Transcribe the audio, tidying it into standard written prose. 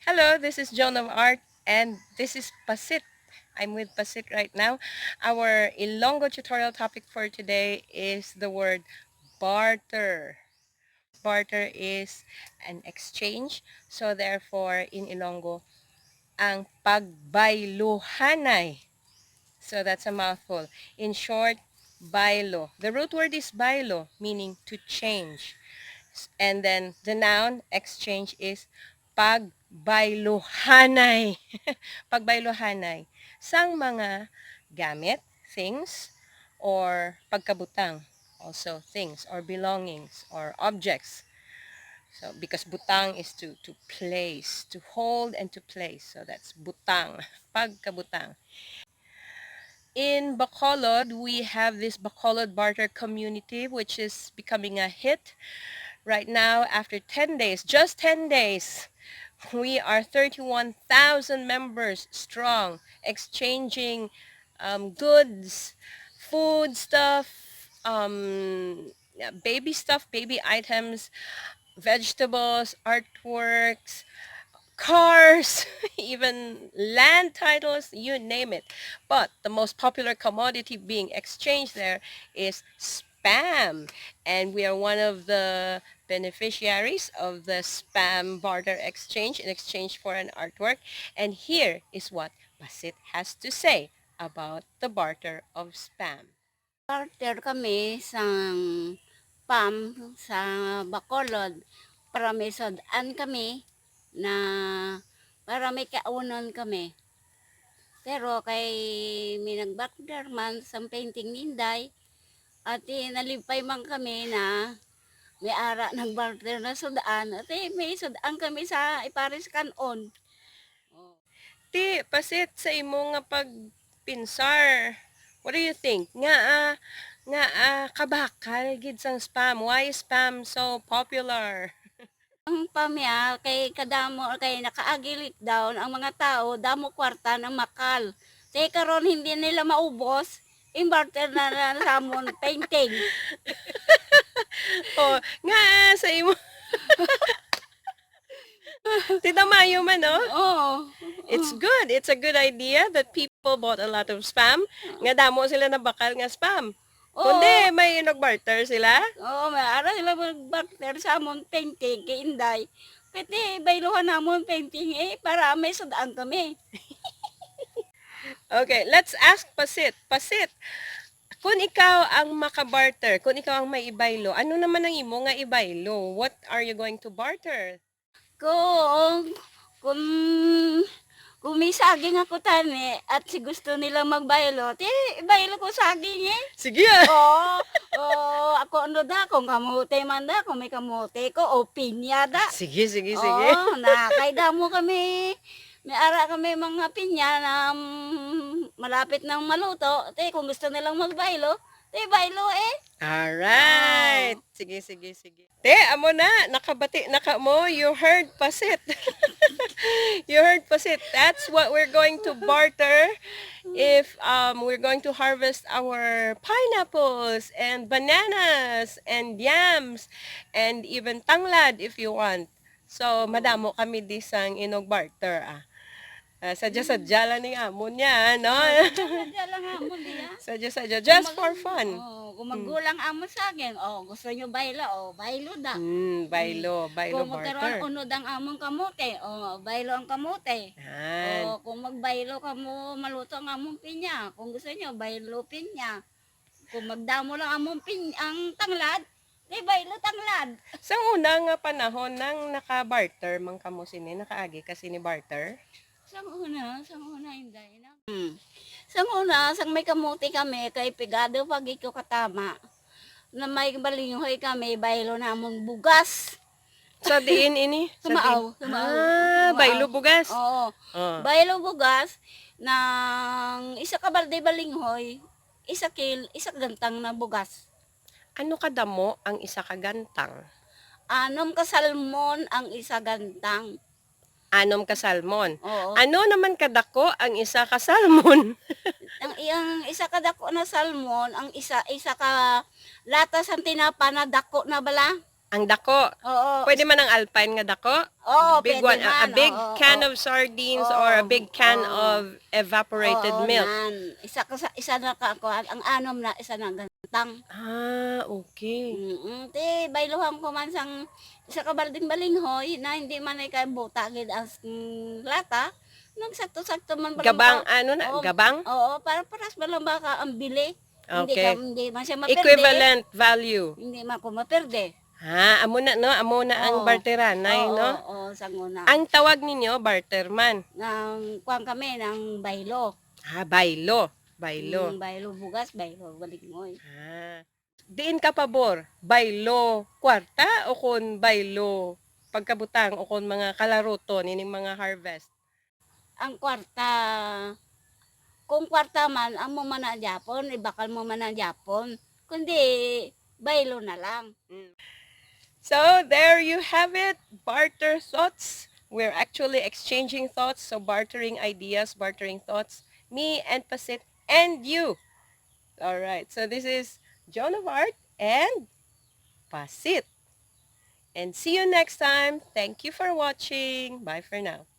Hello, this is Joan of Art and this is Pacit. I'm with Pacit right now. Our Ilonggo tutorial topic for today is the word barter. Barter is an exchange. So therefore, in Ilonggo, ang pagbayluhanay. So that's a mouthful. In short, BAYLO. The root word is BAYLO, meaning to change. And then the noun exchange is pagbayluhanay. Pagbayluhanay. Sang mga gamit, things, or pagkabutang. Also things or belongings or objects. So because butang is to place, to hold and to place. So that's butang, pagkabutang. In Bacolod, we have this Bacolod barter community which is becoming a hit. Right now, after 10 days, just 10 days, we are 31,000 members strong, exchanging goods, food stuff, baby items, vegetables, artworks, cars, even land titles, you name it. But the most popular commodity being exchanged there is spam. And we are one of the beneficiaries of the spam barter exchange in exchange for an artwork. And here is what Basit has to say about the barter of spam. Barter kami sa PAM sa Bacolod para may sodaan kami na para may kaunon kami. Pero kay may nagbarter man sa painting ninday at nalipay man kami na may ara nagbarter na sodaan at may sodaan kami sa iparis kanon. Oh. Ti, Basit, sa imo nga pagpinsar, what do you think? Kabakal gid sang spam. Why is spam so popular? Ang pamya kay kadamo kay nakaagilik daw ang mga tao damo kwarta ng makal. Kay karon hindi nila maubos, imbarter na lang sa amon painting. Oh, sa imo. Tidamayo man, no? Oo. It's good. It's a good idea that people bought a lot of spam. Nga damo sila na bakal nga spam. Kundi Oo. may nagbarter sila. Oo, may ara sila magbarter sa amon painting kay Inday. Pwede bayluhan namon painting para may sudaan kami. Okay, let's ask Pasit. Pasit, kung ikaw ang makabarter, kung ikaw ang may ibaylo, ano naman ang imo nga ibaylo? What are you going to barter? Kung kung may saging ako tani at si gusto nila magbaylo, baylo ko saging Sige. Oo, ako ano da, kung kamote man da, kung may kamote ko, o pinya da. Sige. Oo, nakayda mo kami, may ara kami mga pinya na malapit ng maluto. Kung gusto nilang magbaylo, baylo Alright. Sige. Te, amo na. Nakabati na ka mo. You heard Pasit. You heard Pasit. That's what we're going to barter if we're going to harvest our pineapples and bananas and yams and even tanglad if you want. So, madamo kami disang inog barter sadya-sadya lang ni amon niya, no? Sadya lang mo diya. Sadya, just for fun. Kung maggulang amo sa akin, gusto nyo baylo, baylo da. Baylo Kung barter. magkaroon unod ang among kamote, baylo ang kamote. Yan. Kung magbaylo ka mo, maluto ang among pinya. Kung gusto nyo, baylo pinya. Kung magdamo lang among ang tanglad, baylo tanglad. Sa unang panahon nang naka-barter, mang kamo sini, nakaagi kasi ni barter? Sang una, hindi na. Sang una, sang may kamote kami, kay pigado pag ikaw katama. Na may balinghoy kami, baylo na among bugas. Sa diin ini? Sumaaw. Baylo bugas. Oo. Baylo bugas ng isa ka balde balinghoy, isa gantang na bugas. Ano kadamo ang isa ka gantang? Anom ka salmon ang isa gantang. Anom ka salmon. Oo. Ano naman kadako ang isa ka salmon? Ang iyang isa ka dako na salmon, ang isa ka latas ang tinapa na dako na bala. Ang dako. Oo, Pwede man ang alpine nga dako? oo, Big pwede one, a man. big Oo, can oo, of sardines or a oo, big can oo. of evaporated Oo, milk. nan. Isa na ka ako, ang anom na, isa na gantang. Ah, okay. Ti bayluhan ko man sang isa ka balding balinghoy na hindi man ay kay buta gid as lata. Nagsakto-sakto man ba lang Gabang, ba? ano na, Oo, gabang? oo, para paras ba lang ba ka ang bili? Okay. Hindi man siya maperde. Equivalent value. Hindi man ko maperde. Ha, amo na, no? Amo na ang Oo. barteranay, Oo, no? oo, sanguna. Ang tawag ninyo, barterman. Nang kuan kami ng baylo. Ah, baylo. Baylo. Baylo bugas, baylo balinghoy. Ah. Diin ka pabor, baylo kwarta o kon baylo pagkabutang o kon mga kalaruto nining mga harvest. Ang kwarta, kung kwarta man, ang mo man na Japon, ibakal mo man na Japon. Kundi, baylo na lang. So, there you have it. Barter thoughts. We're actually exchanging thoughts. So, bartering ideas, bartering thoughts. Me and Pacit and you. All right. So, this is Joan of Art and Pacit. And see you next time. Thank you for watching. Bye for now.